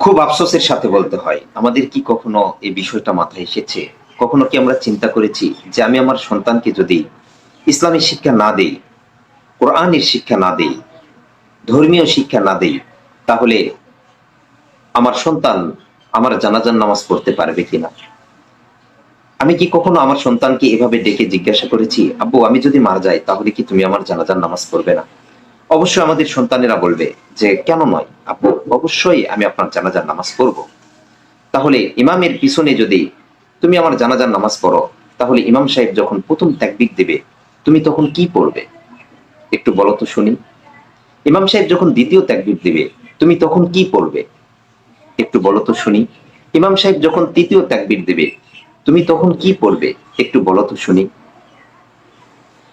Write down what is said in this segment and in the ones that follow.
খুব আফসোসের সাথে বলতে হয়, আমাদের কি কখনো এই বিষয়টা মাথায় এসেছে? কখনো কি আমরা চিন্তা করেছি যে আমি আমার সন্তানকে যদি ইসলামী শিক্ষা না দেই, কোরআনের শিক্ষা না দেই, ধর্মীয় শিক্ষা না দেই, তাহলে আমার সন্তান আমার জানাজার নামাজ পড়তে পারবে কিনা? আমি কি কখনো আমার সন্তানকে এভাবে ডেকে জিজ্ঞাসা করেছি, আব্বু আমি যদি মারা যাই তাহলে কি তুমি আমার জানাজার নামাজ পড়বে না? অবশ্যই আমাদের সন্তানেরা বলবে যে কেন নয় আব্বু, অবশ্যই আমি আপনার জানাজার নামাজ পড়বো। তাহলে ইমামের পিছনে যদি তুমি আমার জানাজার নামাজ পড়ো, তাহলে ইমাম সাহেব যখন প্রথম তাকবীর দেবে তুমি তখন কি পড়বে? একটু বলো তো শুনি। ইমাম সাহেব যখন দ্বিতীয় তাকবীর দিবে তুমি তখন কি পড়বে? একটু বলো তো শুনি। ইমাম সাহেব যখন তৃতীয় তাকবীর দিবে তুমি তখন কি পড়বে? একটু বলো তো শুনি।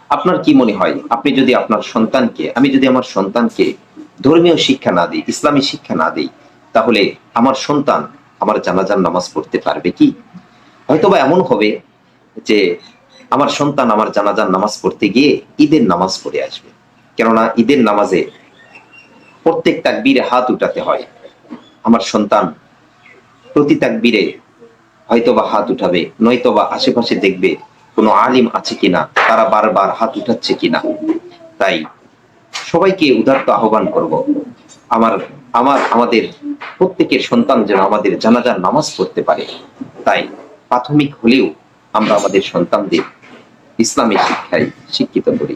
আপনার কি মনে হয়, আপনি যদি আপনার সন্তানকে, আমি যদি আমার সন্তানকে ধর্মীয় শিক্ষা না দিই, ইসলামী শিক্ষা না দিই, তাহলে আমার সন্তান আমার জানাজার নামাজ পড়তে পারবে কি? হয়তোবা এমন হবে যে আমার সন্তান আমার জানাজার নামাজ পড়তে গিয়ে ঈদের নামাজ পড়ে আসবে। কেননা ঈদের নামাজে প্রত্যেক তাকবীরে হাত উঠাতে হয়। আমার সন্তান প্রতি তাকবীরে হয়তোবা হাত উঠাবে, নয়তোবা আশেপাশে দেখবে কোনো আলিম আছে কিনা, তারা বারবার হাত উঠাচ্ছে কিনা। তাই সবাইকে উদারত আহ্বান করব, আমার আমাদের প্রত্যেকের সন্তান যেন আমাদের জানাজার নামাজ পড়তে পারে। তাই প্রাথমিক হলেও আমরা আমাদের সন্তানদের ইসলামী শিক্ষায় শিক্ষিত করি।